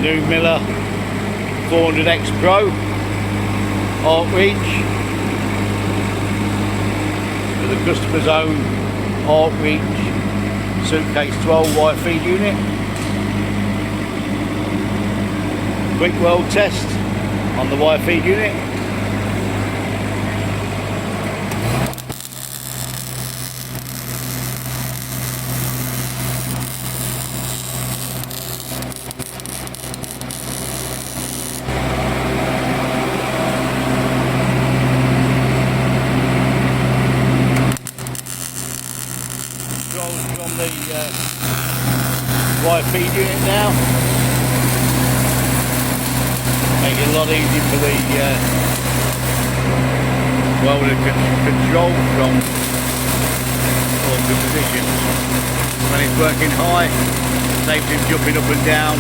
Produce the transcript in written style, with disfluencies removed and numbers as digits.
New Miller 400X Pro arc reach with a customer's own arc reach suitcase 12 wire feed unit. Quick weld test on the wire feed unit. From the wire feed unit now, make it a lot easier for the welder control from all the positions. When it's working high, saves him jumping up and down